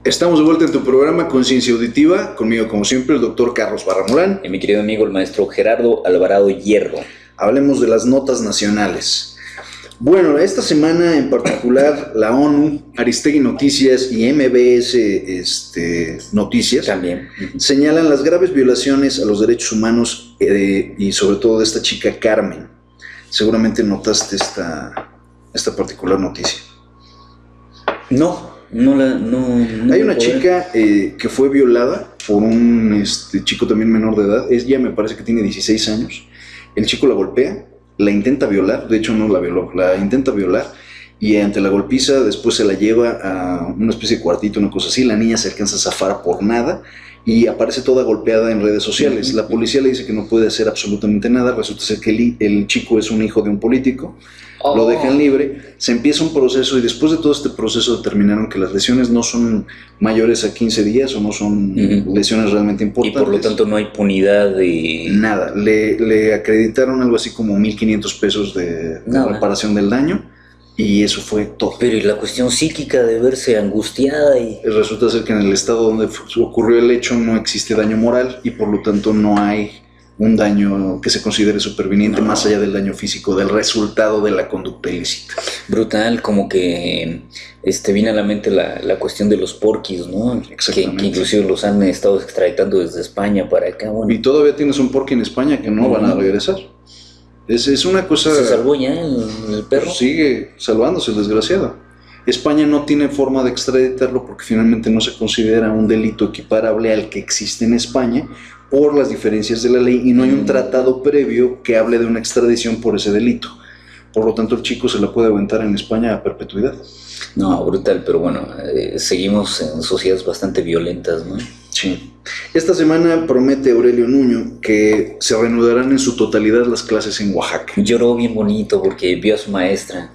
Estamos de vuelta en tu programa Conciencia Auditiva, conmigo como siempre el doctor Carlos Barramolán. Y mi querido amigo el maestro Gerardo Alvarado Hierro. Hablemos de las notas nacionales. Bueno, esta semana en particular la ONU, Aristegui Noticias y MBS Noticias también señalan las graves violaciones a los derechos humanos y sobre todo de esta chica Carmen. Seguramente notaste esta particular noticia. No Hay una chica que fue violada por un chico también menor de edad. Ella me parece que tiene 16 años. El chico la golpea, la intenta violar, de hecho no la violó, la intenta violar, y ante la golpiza después se la lleva a una especie de cuartito, una cosa así. La niña se alcanza a zafar por nada y aparece toda golpeada en redes sociales. La policía le dice que no puede hacer absolutamente nada. Resulta ser que el chico es un hijo de un político. Lo dejan libre, se empieza un proceso y después de todo este proceso determinaron que las lesiones no son mayores a 15 días o no son lesiones realmente importantes. Y por lo tanto no hay punidad de... Nada, le acreditaron algo así como 1,500 pesos de reparación del daño y eso fue todo. Pero y la cuestión psíquica de verse angustiada y... Resulta ser que en el estado donde ocurrió el hecho no existe daño moral y por lo tanto no hay un daño que se considere superviniente más allá del daño físico, del resultado de la conducta ilícita. Brutal, como que viene a la mente la cuestión de los porquis, ¿no? Que inclusive los han estado extraditando desde España para acá. Bueno. Y todavía tienes un porqui en España que no van a regresar. Es una cosa... ¿Se salvó ya el perro? Pues sigue salvándose el desgraciado. España no tiene forma de extraditarlo porque finalmente no se considera un delito equiparable al que existe en España por las diferencias de la ley y no hay un tratado previo que hable de una extradición por ese delito. Por lo tanto, el chico se la puede aventar en España a perpetuidad. No, brutal, pero bueno, seguimos en sociedades bastante violentas, ¿no? Sí. Esta semana promete Aurelio Nuño que se reanudarán en su totalidad las clases en Oaxaca. Lloró bien bonito porque vio a su maestra.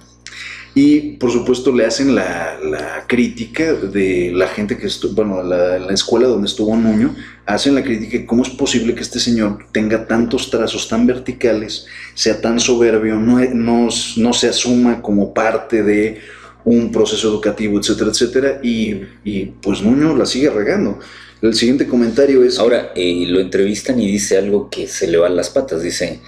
Y por supuesto le hacen la crítica de la gente que estuvo, bueno, la escuela donde estuvo Nuño, hacen la crítica de cómo es posible que este señor tenga tantos trazos tan verticales, sea tan soberbio, no se asuma como parte de un proceso educativo, etcétera, etcétera, y pues Nuño la sigue regando. El siguiente comentario es... Ahora, lo entrevistan y dice algo que se le va a las patas, dice,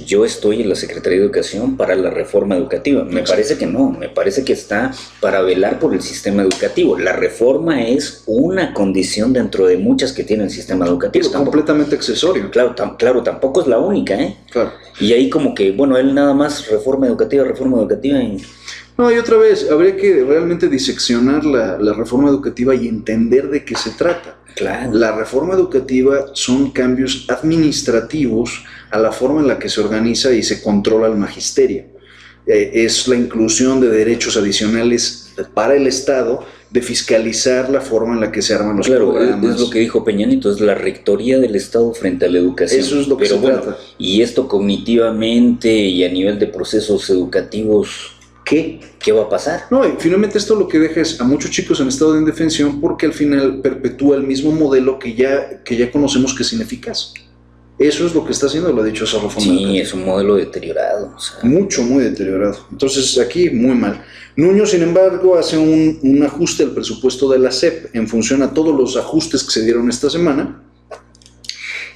yo estoy en la Secretaría de Educación para la reforma educativa. Me parece que no, me parece que está para velar por el sistema educativo. La reforma es una condición dentro de muchas que tiene el sistema educativo. Es completamente accesorio. Claro, tampoco es la única, ¿eh? Claro. Y ahí como que, bueno, él nada más reforma educativa y... No, y otra vez, habría que realmente diseccionar la reforma educativa y entender de qué se trata. Claro. La reforma educativa son cambios administrativos a la forma en la que se organiza y se controla el magisterio. Es la inclusión de derechos adicionales para el Estado, de fiscalizar la forma en la que se arman los programas. Claro, es lo que dijo Peña Nieto, es la rectoría del Estado frente a la educación. Eso es lo que se trata. Y esto cognitivamente y a nivel de procesos educativos... ¿Qué va a pasar? No, y finalmente esto lo que deja es a muchos chicos en estado de indefensión porque al final perpetúa el mismo modelo que ya conocemos que es ineficaz. Eso es lo que está haciendo la dichosa reforma educativa. Sí, es un modelo deteriorado. O sea. Muy deteriorado. Entonces aquí muy mal. Nuño, sin embargo, hace un ajuste al presupuesto de la SEP en función a todos los ajustes que se dieron esta semana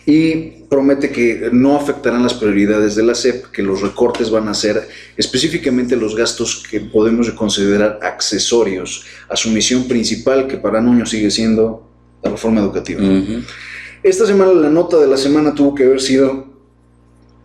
y promete que no afectarán las prioridades de la SEP, que los recortes van a ser específicamente los gastos que podemos considerar accesorios a su misión principal, que para Nuño sigue siendo la reforma educativa. Esta semana la nota de la semana tuvo que haber sido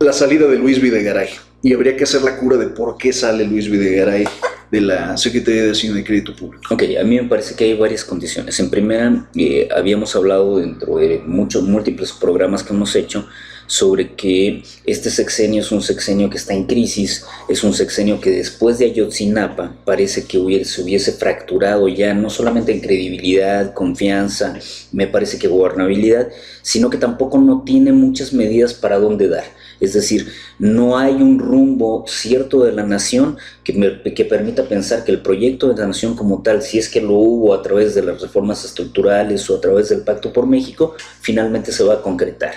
la salida de Luis Videgaray, y habría que hacer la cura de por qué sale Luis Videgaray de la Secretaría de Hacienda y Crédito Público. Ok, a mí me parece que hay varias condiciones. En primera, habíamos hablado dentro de múltiples programas que hemos hecho sobre que este sexenio es un sexenio que está en crisis, es un sexenio que después de Ayotzinapa parece que se hubiese fracturado ya no solamente en credibilidad, confianza, me parece que gobernabilidad, sino que tampoco no tiene muchas medidas para dónde dar. Es decir, no hay un rumbo cierto de la nación que permita pensar que el proyecto de la nación como tal, si es que lo hubo a través de las reformas estructurales o a través del Pacto por México, finalmente se va a concretar.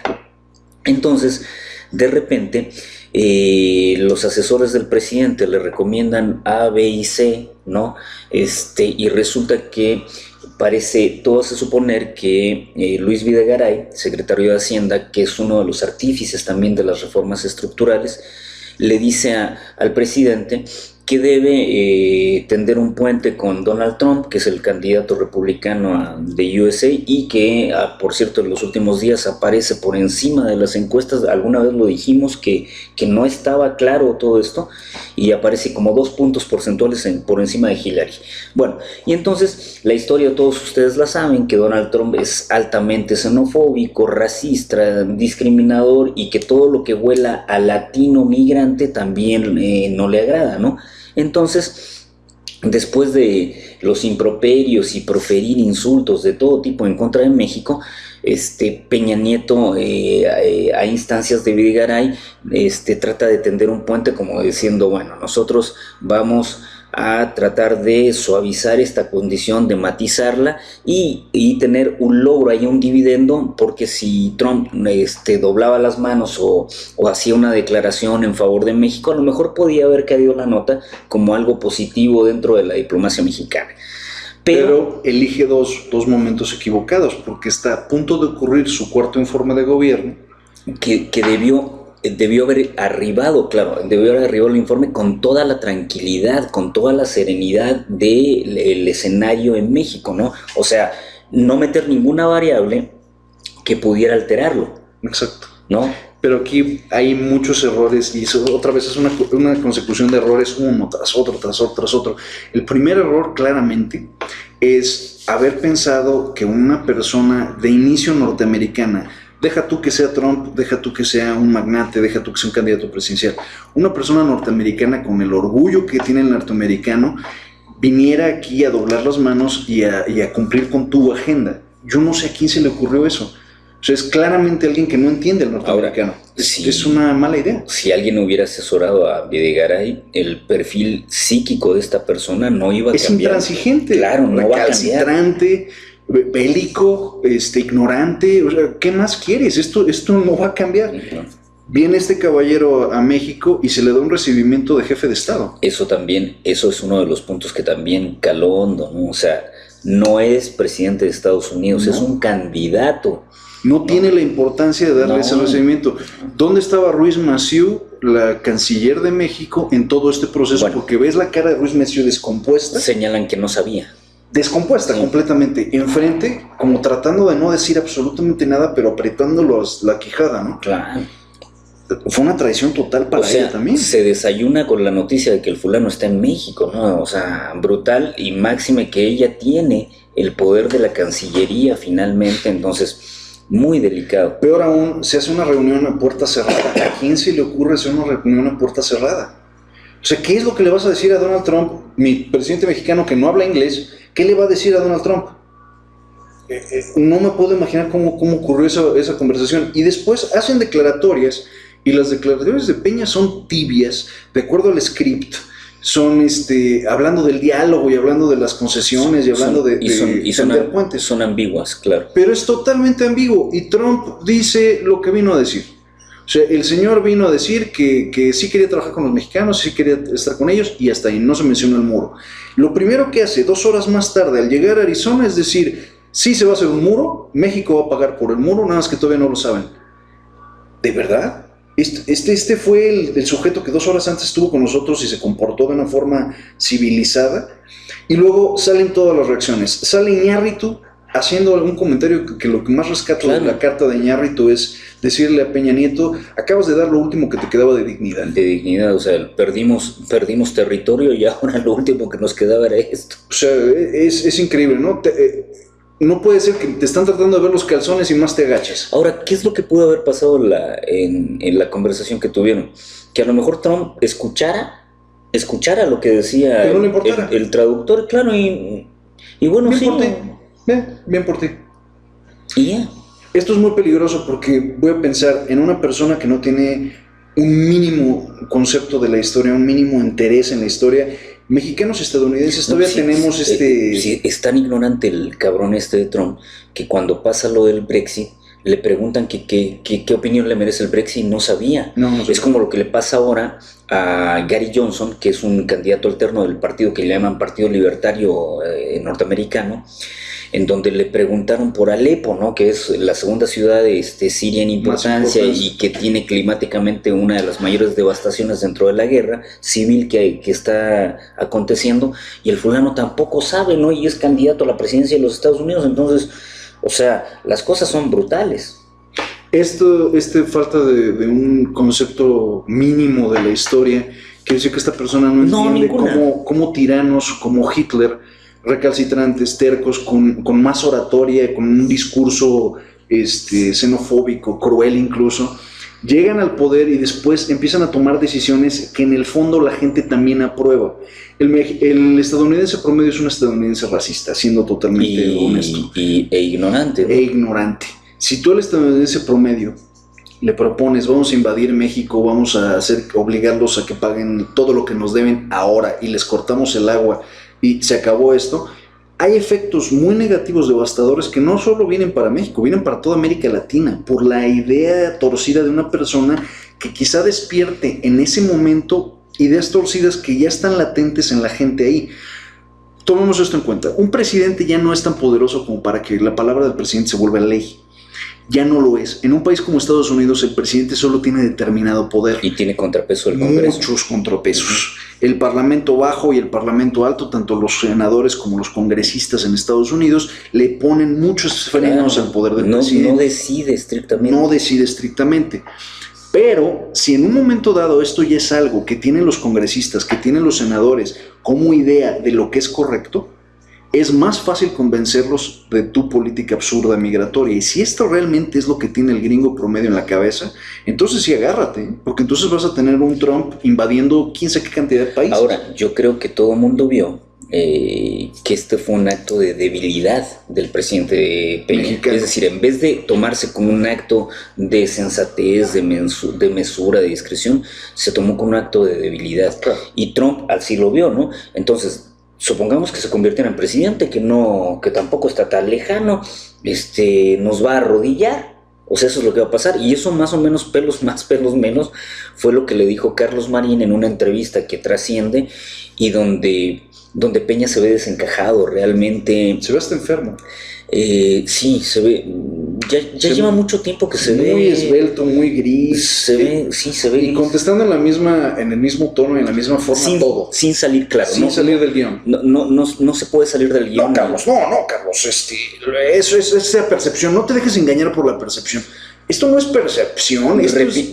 Entonces, de repente, los asesores del presidente le recomiendan A, B y C, ¿no? Y resulta que todo hace suponer que Luis Videgaray, secretario de Hacienda, que es uno de los artífices también de las reformas estructurales, le dice al presidente que debe tender un puente con Donald Trump, que es el candidato republicano de USA, y que, por cierto, en los últimos días aparece por encima de las encuestas. Alguna vez lo dijimos que no estaba claro todo esto, y aparece como 2 puntos porcentuales por encima de Hillary. Bueno, y entonces la historia todos ustedes la saben, que Donald Trump es altamente xenofóbico, racista, discriminador, y que todo lo que huela a latino migrante también no le agrada, ¿no? Entonces, después de los improperios y proferir insultos de todo tipo en contra de México, Peña Nieto, a instancias de Videgaray, trata de tender un puente como diciendo, bueno, nosotros vamos a tratar de suavizar esta condición, de matizarla y tener un logro ahí, un dividendo, porque si Trump doblaba las manos o hacía una declaración en favor de México, a lo mejor podía haber caído la nota como algo positivo dentro de la diplomacia mexicana. Pero elige dos momentos equivocados, porque está a punto de ocurrir su cuarto informe de gobierno. Que debió haber arribado, claro, debió haber arribado el informe con toda la tranquilidad, con toda la serenidad del escenario en México, ¿no? O sea, no meter ninguna variable que pudiera alterarlo. Exacto. ¿No? Pero aquí hay muchos errores, y eso otra vez es una consecución de errores, uno tras otro, tras otro, tras otro. El primer error, claramente, es haber pensado que una persona de inicio norteamericana, deja tú que sea Trump, deja tú que sea un magnate, deja tú que sea un candidato presidencial, una persona norteamericana con el orgullo que tiene el norteamericano, viniera aquí a doblar las manos y a cumplir con tu agenda. Yo no sé a quién se le ocurrió eso. O sea, es claramente alguien que no entiende el norteamericano. Ahora, es una mala idea. Si alguien hubiera asesorado a Videgaray, el perfil psíquico de esta persona no iba a cambiar. Es intransigente, claro, no va a cambiar. Recalcitrante, bélico, ignorante. O sea, ¿qué más quieres? Esto no va a cambiar. Viene este caballero a México y se le da un recibimiento de jefe de Estado. Eso es uno de los puntos que también caló hondo, ¿no? O sea, no es presidente de Estados Unidos, no. Es un candidato. No tiene la importancia de darle ese recibimiento. ¿Dónde estaba Ruiz Massieu, la canciller de México, en todo este proceso? Bueno, porque ves la cara de Ruiz Massieu descompuesta. Señalan que no sabía. Descompuesta completamente. Enfrente, como tratando de no decir absolutamente nada, pero apretando la quijada, ¿no? Claro. Fue una traición total para ella también. Se desayuna con la noticia de que el fulano está en México, ¿no? O sea, brutal, y máxime que ella tiene el poder de la Cancillería finalmente, entonces muy delicado. Peor aún, se hace una reunión a puerta cerrada. ¿A quién se le ocurre hacer una reunión a puerta cerrada? O sea, ¿qué es lo que le vas a decir a Donald Trump, mi presidente mexicano que no habla inglés? ¿Qué le va a decir a Donald Trump? No me puedo imaginar cómo ocurrió esa conversación. Y después hacen declaratorias, y las declaratorias de Peña son tibias, de acuerdo al script. Son hablando del diálogo y hablando de las concesiones y hablando de tender puentes. Son ambiguas, claro. Pero es totalmente ambiguo, y Trump dice lo que vino a decir. O sea, el señor vino a decir que sí quería trabajar con los mexicanos, sí quería estar con ellos, y hasta ahí no se mencionó el muro. Lo primero que hace 2 horas más tarde al llegar a Arizona es decir, sí se va a hacer un muro, México va a pagar por el muro, nada más que todavía no lo saben. ¿De verdad? Este fue el sujeto que 2 horas antes estuvo con nosotros y se comportó de una forma civilizada, y luego salen todas las reacciones. Sale Iñárritu haciendo algún comentario que lo que más rescato de la carta de Iñárritu es decirle a Peña Nieto, acabas de dar lo último que te quedaba de dignidad. De dignidad, o sea, perdimos territorio y ahora lo último que nos quedaba era esto. O sea, es increíble, ¿no? No puede ser que te están tratando de ver los calzones y más te agachas. Ahora, ¿qué es lo que pudo haber pasado en la conversación que tuvieron? Que a lo mejor Trump escuchara lo que decía el traductor, claro, y bueno, bien sí. Por ti. Bien por ti. Y ya. Esto es muy peligroso porque voy a pensar en una persona que no tiene un mínimo concepto de la historia, un mínimo interés en la historia. Mexicanos, estadounidenses, todavía tenemos Sí, es tan ignorante el cabrón de Trump que cuando pasa lo del Brexit le preguntan qué opinión le merece el Brexit, no sabía. No sé. Es como lo que le pasa ahora a Gary Johnson, que es un candidato alterno del partido que le llaman Partido Libertario norteamericano, en donde le preguntaron por Alepo, ¿no? Que es la segunda ciudad de Siria en importancia y que tiene climáticamente una de las mayores devastaciones dentro de la guerra civil que está aconteciendo, y el fulano tampoco sabe, ¿no? Y es candidato a la presidencia de los Estados Unidos. Entonces, o sea, las cosas son brutales. Falta de un concepto mínimo de la historia, quiere decir que esta persona no entiende cómo tiranos como Hitler, recalcitrantes, tercos, con más oratoria, con un discurso xenofóbico, cruel incluso, llegan al poder y después empiezan a tomar decisiones que en el fondo la gente también aprueba. El estadounidense promedio es un estadounidense racista, siendo totalmente honesto. E ignorante, ¿no? E ignorante. Si tú al estadounidense promedio le propones, vamos a invadir México, vamos a obligarlos a que paguen todo lo que nos deben ahora y les cortamos el agua y se acabó esto, hay efectos muy negativos, devastadores, que no solo vienen para México, vienen para toda América Latina, por la idea torcida de una persona que quizá despierte en ese momento ideas torcidas que ya están latentes en la gente ahí. Tomemos esto en cuenta. Un presidente ya no es tan poderoso como para que la palabra del presidente se vuelva ley. Ya no lo es. En un país como Estados Unidos, el presidente solo tiene determinado poder. Y tiene contrapeso el Congreso. Muchos contrapesos. El Parlamento bajo y el Parlamento alto, tanto los senadores como los congresistas en Estados Unidos, le ponen muchos frenos al poder del presidente. No decide estrictamente. No decide estrictamente. Pero si en un momento dado esto ya es algo que tienen los congresistas, que tienen los senadores como idea de lo que es correcto, es más fácil convencerlos de tu política absurda migratoria. Y si esto realmente es lo que tiene el gringo promedio en la cabeza, entonces sí agárrate, porque entonces vas a tener un Trump invadiendo quién sabe qué cantidad de países. Ahora, yo creo que todo el mundo vio que este fue un acto de debilidad del presidente Peña. Mexicano. Es decir, en vez de tomarse como un acto de sensatez, de mesura, de discreción, se tomó como un acto de debilidad. Claro. Y Trump así lo vio, ¿no? Entonces, supongamos que se convirtiera en presidente, que tampoco está tan lejano, nos va a arrodillar. O sea, eso es lo que va a pasar. Y eso más o menos, pelos más, pelos menos, fue lo que le dijo Carlos Marín en una entrevista que trasciende y donde Peña se ve desencajado realmente. Se ve hasta enfermo. Sí, se ve. Ya lleva mucho tiempo que se ve. Muy esbelto, muy gris. Se ve y gris. Contestando en el mismo tono y en la misma forma, todo. Sin salir, claro. Sin salir del guión. No se puede salir del guión. No, Carlos. Eso es esa percepción. No te dejes engañar por la percepción. Esto no es percepción.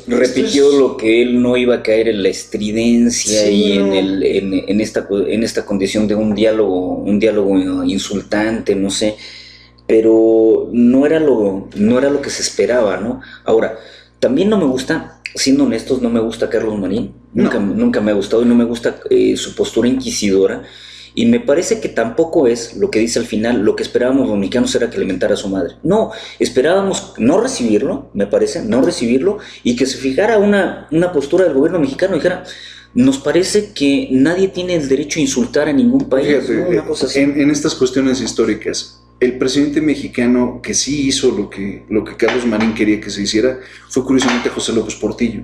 Repitió lo que él no iba a caer en la estridencia, sí, y en esta condición de un diálogo insultante, no sé. Pero no era lo que se esperaba, ¿no? Ahora, también no me gusta, siendo honestos, no me gusta Carlos Marín. Nunca me ha gustado, y no me gusta su postura inquisidora. Y me parece que tampoco es lo que dice al final, lo que esperábamos los mexicanos era que le mentara a su madre. No, esperábamos no recibirlo, me parece, no recibirlo, y que se fijara una postura del gobierno mexicano y dijera, nos parece que nadie tiene el derecho a insultar a ningún país. Fíjate, ¿no? Una cosa así. En estas cuestiones históricas, el presidente mexicano que sí hizo lo que Carlos Marín quería que se hiciera fue curiosamente José López Portillo,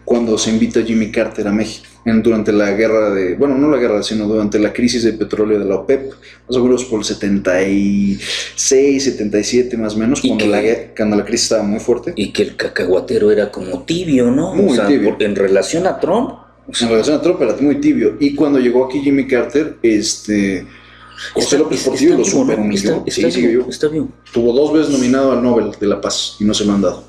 cuando se invita a Jimmy Carter a México durante la guerra sino durante la crisis de petróleo de la OPEP, más o menos por el 76, 77 más o menos, cuando la crisis estaba muy fuerte. Y que el cacahuatero era como tibio, ¿no? Muy tibio. En relación a Trump. En relación a Trump era muy tibio. Y cuando llegó aquí Jimmy Carter, José López Portillo lo superhumilló. Está bien. Tuvo 2 veces nominado al Nobel de la Paz y no se lo han dado.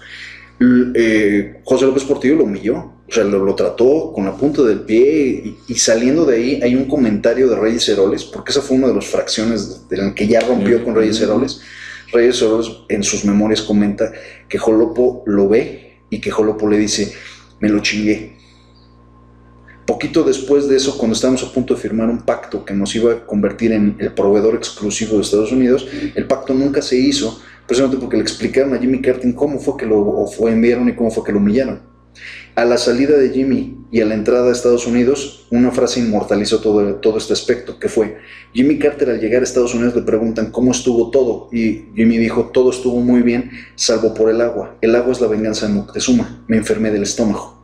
José López Portillo lo humilló, o sea, lo trató con la punta del pie, y saliendo de ahí hay un comentario de Reyes Heroles, porque esa fue una de las fracciones de la que ya rompió con Reyes Heroles. Reyes Heroles en sus memorias comenta que Jolopo lo ve y que Jolopo le dice, me lo chingué. Poquito después de eso, cuando estábamos a punto de firmar un pacto que nos iba a convertir en el proveedor exclusivo de Estados Unidos, el pacto nunca se hizo, precisamente porque le explicaron a Jimmy Carter cómo fue que lo enviaron y cómo fue que lo humillaron. A la salida de Jimmy y a la entrada a Estados Unidos, una frase inmortalizó todo este aspecto, que fue: Jimmy Carter al llegar a Estados Unidos le preguntan cómo estuvo todo, y Jimmy dijo: todo estuvo muy bien, salvo por el agua. El agua es la venganza de Moctezuma, me enfermé del estómago.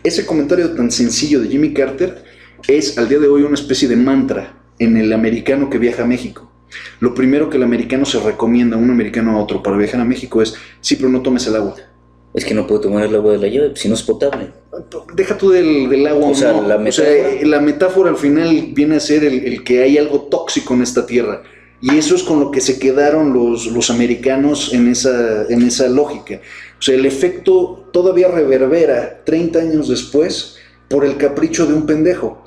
Ese comentario tan sencillo de Jimmy Carter es al día de hoy una especie de mantra en el americano que viaja a México. Lo primero que el americano se recomienda, un americano a otro, para viajar a México es: sí, pero no tomes el agua. Es que no puedo tomar el agua de la llave si no es potable. Deja tú del agua. O sea, no. la metáfora. La metáfora al final viene a ser el que hay algo tóxico en esta tierra. Y eso es con lo que se quedaron los americanos en esa lógica. O sea, el efecto todavía reverbera 30 años después por el capricho de un pendejo.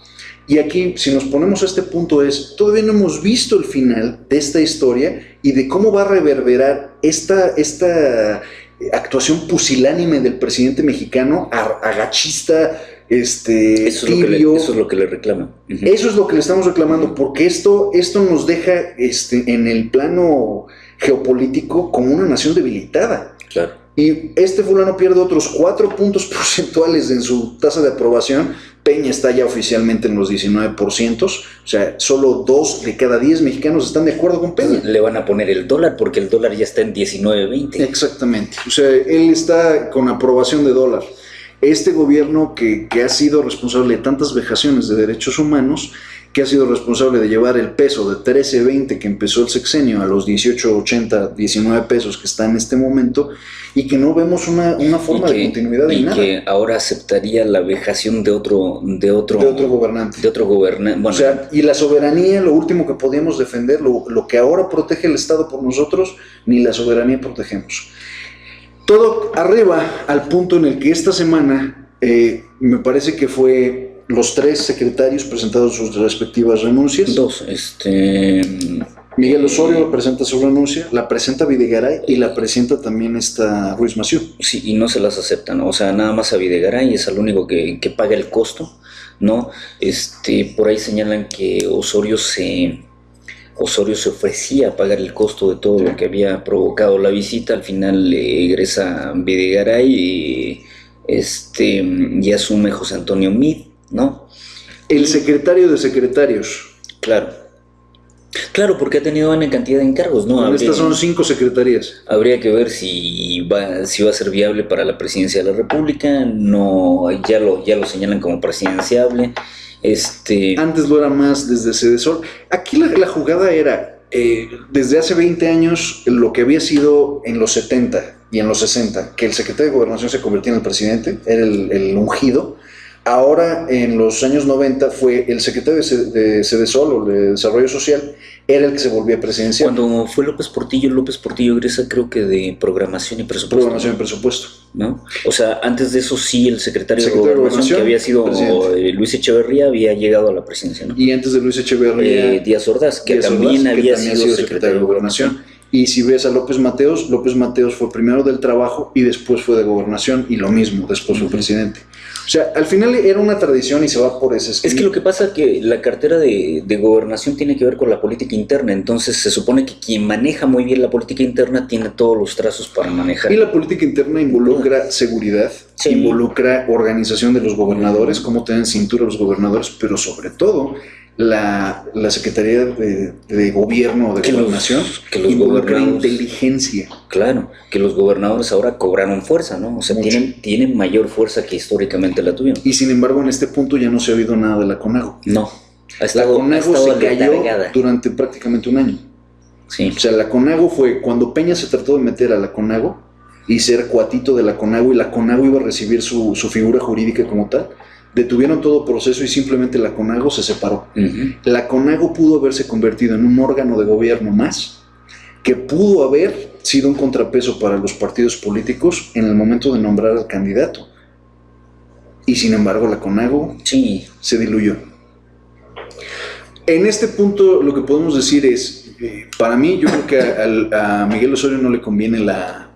Y aquí, si nos ponemos a este punto, todavía no hemos visto el final de esta historia y de cómo va a reverberar esta actuación pusilánime del presidente mexicano, agachista, tibio. Eso es lo que le reclaman. Uh-huh. Eso es lo que le estamos reclamando, porque esto nos deja en el plano geopolítico como una nación debilitada. Claro. Y fulano pierde otros 4 puntos porcentuales en su tasa de aprobación. Peña está ya oficialmente en los 19%, o sea, solo 2 de cada 10 mexicanos están de acuerdo con Peña. Le van a poner el dólar porque el dólar ya está en 19.20. Exactamente, o sea, él está con aprobación de dólar. Este gobierno que ha sido responsable de tantas vejaciones de derechos humanos, que ha sido responsable de llevar el peso de 13.20 que empezó el sexenio a los 18.80, 19 pesos que está en este momento, y que no vemos una forma de continuidad en nada. Y que ahora aceptaría la vejación de otro gobernante. De otro gobernante. Bueno, o sea, y la soberanía, lo último que podíamos defender, lo que ahora protege el Estado por nosotros, ni la soberanía protegemos. Todo arriba al punto en el que esta semana me parece que fue los 3 secretarios presentaron sus respectivas renuncias. 2. Miguel Osorio presenta su renuncia, la presenta Videgaray y la presenta también Ruiz Massieu. Sí, y no se las aceptan, ¿no? O sea, nada más a Videgaray es el único que paga el costo, ¿no? Por ahí señalan que Osorio se ofrecía a pagar el costo de todo lo que había provocado la visita. Al final egresa Videgaray y asume José Antonio Meade, ¿no? El secretario de secretarios. Claro, porque ha tenido una cantidad de encargos, ¿no? Estas son 5 secretarías. Habría que ver si va a ser viable para la presidencia de la República. No, ya lo señalan como presidenciable. Antes lo era más desde Sedesol. Aquí la jugada era, desde hace 20 años, lo que había sido en los 70 y en los 60, que el secretario de Gobernación se convertía en el presidente, era el ungido. Ahora, en los años 90, fue el secretario de Sedesol o de Desarrollo Social, era el que se volvía presidencial. Cuando fue López Portillo egresa, creo que de Programación y Presupuesto. Programación y Presupuesto. ¿No? O sea, antes de eso sí, el secretario de Gobernación, que había sido Luis Echeverría, había llegado a la presidencia, ¿no? Y antes de Luis Echeverría, Díaz Ordaz, que también había sido secretario de Gobernación. Y si ves a López Mateos fue primero del Trabajo y después fue de Gobernación, y lo mismo, después fue presidente. O sea, al final era una tradición y se va por ese esquema. Es que lo que pasa es que la cartera de Gobernación tiene que ver con la política interna, entonces se supone que quien maneja muy bien la política interna tiene todos los trazos para manejar. Y la política interna involucra seguridad, involucra organización de los gobernadores, cómo tienen cintura los gobernadores, pero sobre todo la Secretaría de Gobierno o de Gobernación involucra inteligencia. Claro, que los gobernadores ahora cobraron fuerza, ¿no? O sea, tienen mayor fuerza que históricamente la tuvieron. Y sin embargo, en este punto ya no se ha oído nada de la CONAGO. No. La CONAGO se cayó durante prácticamente un año. Sí. O sea, la CONAGO fue cuando Peña se trató de meter a la CONAGO y ser cuatito de la CONAGO, y la CONAGO iba a recibir su figura jurídica como tal. Detuvieron todo proceso y simplemente la CONAGO se separó. Uh-huh. La CONAGO pudo haberse convertido en un órgano de gobierno más, que pudo haber sido un contrapeso para los partidos políticos en el momento de nombrar al candidato. Y sin embargo la CONAGO se diluyó. En este punto lo que podemos decir es, para mí, yo creo que a Miguel Osorio no le conviene la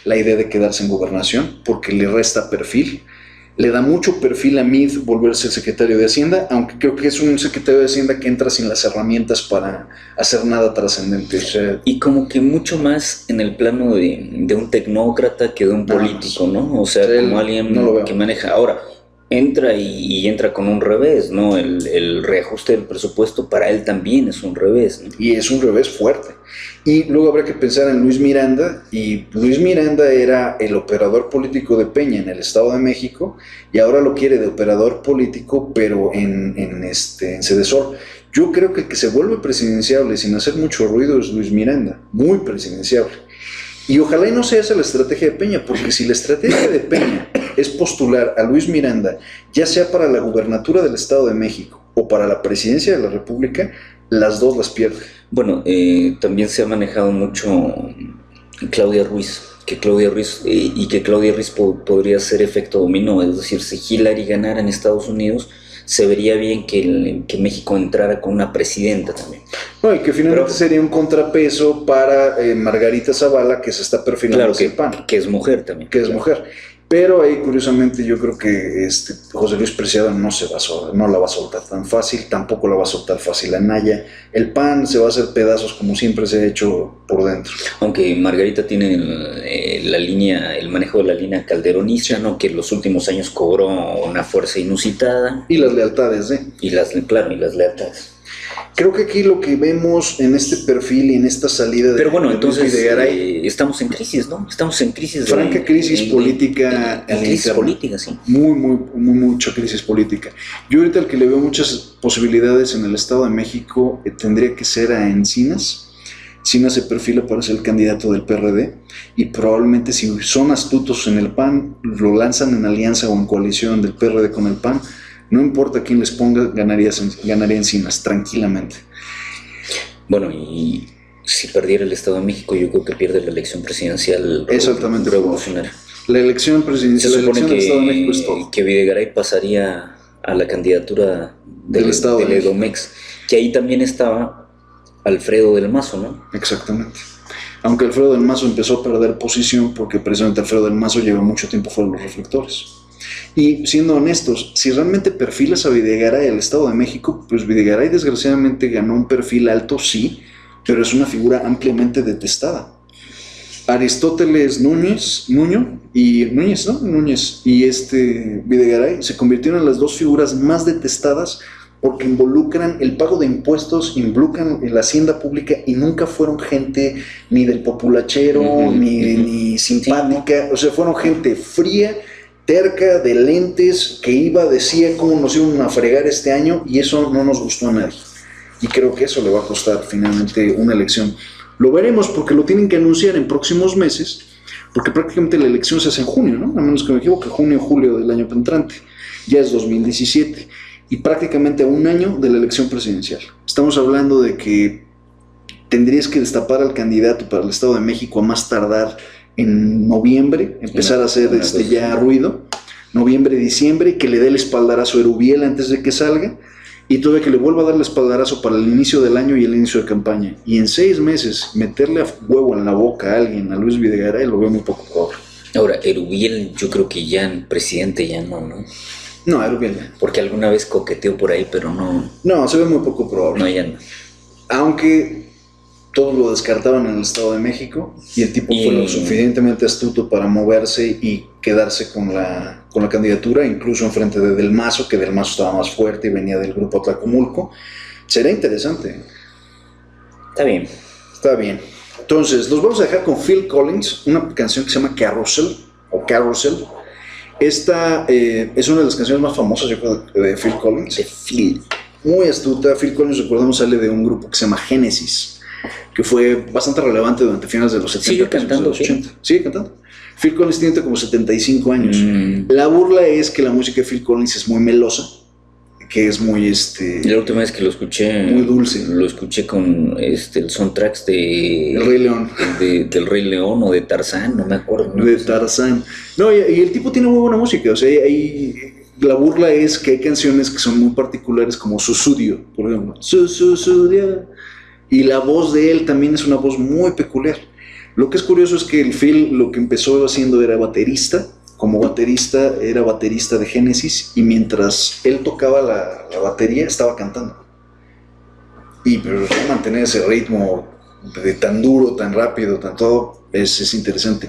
idea de quedarse en gobernación, porque le resta perfil. Le da mucho perfil a Meade volverse el secretario de Hacienda, aunque creo que es un secretario de Hacienda que entra sin las herramientas para hacer nada trascendente. O sea, Y como que mucho más en el plano de un tecnócrata que de un Nada político, ¿no? O sea, Sí, como alguien no lo veo. que maneja. Ahora, entra y entra con un revés, ¿no? El reajuste del presupuesto para él también es un revés, ¿no? y es un revés fuerte. Y luego habrá que pensar en Luis Miranda, y Luis Miranda era el operador político de Peña en el Estado de México, y ahora lo quiere de operador político, pero en Sedesol. Yo creo que el que se vuelve presidenciable sin hacer mucho ruido es Luis Miranda, muy presidenciable. Y ojalá y no sea esa la estrategia de Peña, porque si la estrategia de Peña es postular a Luis Miranda, ya sea para la gubernatura del Estado de México o para la presidencia de la República, las dos las pierde. Bueno, también se ha manejado mucho Claudia Ruiz, que Claudia Ruiz y que Claudia Ruiz podría ser efecto dominó, es decir, si Hillary ganara en Estados Unidos, se vería bien que México entrara con una presidenta también. No, y que finalmente Pero- sería un contrapeso para Margarita Zavala, que se está perfilando Claro hacia el PAN, que es mujer también. que es Claro. mujer. Pero ahí, curiosamente, yo creo que José Luis Preciado no la va a soltar tan fácil, tampoco la va a soltar fácil Anaya. El PAN se va a hacer pedazos como siempre se ha hecho por dentro. Aunque Margarita tiene la línea, el manejo de la línea calderonista, Sí. ¿no? Que en los últimos años cobró una fuerza inusitada. Y las lealtades, ¿eh? Y las lealtades. Creo que aquí lo que vemos en este perfil y en esta salida de Pero bueno, de Luis entonces Videgaray, estamos en crisis, ¿no? Estamos en crisis. franca crisis política en crisis interna. política, sí. Mucha crisis política. Yo ahorita el que le veo muchas posibilidades en el Estado de México tendría que ser a Encinas. Encinas se perfila para ser el candidato del PRD y probablemente si son astutos en el PAN, lo lanzan en alianza o en coalición del PRD con el PAN, no importa quién les ponga, ganaría Encinas tranquilamente. Bueno, y si perdiera el Estado de México, yo creo que pierde la elección presidencial Exactamente. revolucionaria. La elección presidencial, Se la supone elección del Estado de México es todo. que Videgaray pasaría a la candidatura Del Estado de del México. Edomex, que ahí también estaba Alfredo del Mazo, ¿no? Exactamente. Aunque Alfredo del Mazo empezó a perder posición porque precisamente Alfredo del Mazo lleva mucho tiempo fuera de los reflectores. Y siendo honestos, si realmente perfilas a Videgaray al Estado de México, pues Videgaray desgraciadamente ganó un perfil alto, sí, pero es una figura ampliamente detestada. Aristóteles Núñez y Videgaray se convirtieron en las dos figuras más detestadas porque involucran el pago de impuestos, involucran la hacienda pública y nunca fueron gente ni del populachero, ni simpática, o sea, fueron gente fría, terca, de lentes, que decía cómo nos iban a fregar este año y eso no nos gustó a nadie. Y creo que eso le va a costar finalmente una elección. Lo veremos porque lo tienen que anunciar en próximos meses, porque prácticamente la elección se hace en junio, ¿no? A menos que me equivoque, junio o julio del año entrante. Ya es 2017 y prácticamente a un año de la elección presidencial. Estamos hablando de que tendrías que destapar al candidato para el Estado de México a más tardar en noviembre, empezar a hacer ya ruido, noviembre, diciembre, que le dé el espaldarazo a Erubiel antes de que salga, y todavía que le vuelva a dar el espaldarazo para el inicio del año y el inicio de campaña. Y en 6 meses meterle a huevo en la boca a alguien, a Luis Videgaray, lo veo muy poco probable. Ahora, Erubiel, yo creo que ya presidente ya no, ¿no? No, Erubiel. Porque alguna vez coqueteó por ahí, pero no. No, se ve muy poco probable. No, ya no. Aunque todos lo descartaban en el Estado de México y el tipo fue lo suficientemente astuto para moverse y quedarse con la candidatura, incluso enfrente de Del Mazo, que Del Mazo estaba más fuerte y venía del grupo Atlacomulco. Será interesante. Está bien. Está bien. Entonces, los vamos a dejar con Phil Collins, una canción que se llama Carousel, o Carousel. Esta es una de las canciones más famosas, yo creo, de Phil Collins. De Phil. Muy astuta. Phil Collins, recordemos, sale de un grupo que se llama Genesis, que fue bastante relevante durante finales de los 70. ¿Sigue cantando? De los 80. Sigue cantando. Phil Collins tiene como 75 años. Mm. La burla es que la música de Phil Collins es muy melosa, que es muy La última vez que lo escuché, muy dulce. Lo escuché con el soundtracks de El Rey León. del Rey León o de Tarzán, no me acuerdo, ¿no? De Tarzán. No, y el tipo tiene muy buena música. O sea, la burla es que hay canciones que son muy particulares, como Susudio, por ejemplo. Susudio. Y la voz de él también es una voz muy peculiar. Lo que es curioso es que el Phil lo que empezó haciendo era baterista como baterista, era baterista de Genesis, y mientras él tocaba la batería estaba cantando. Pero mantener ese ritmo de tan duro, tan rápido, tan todo, es interesante.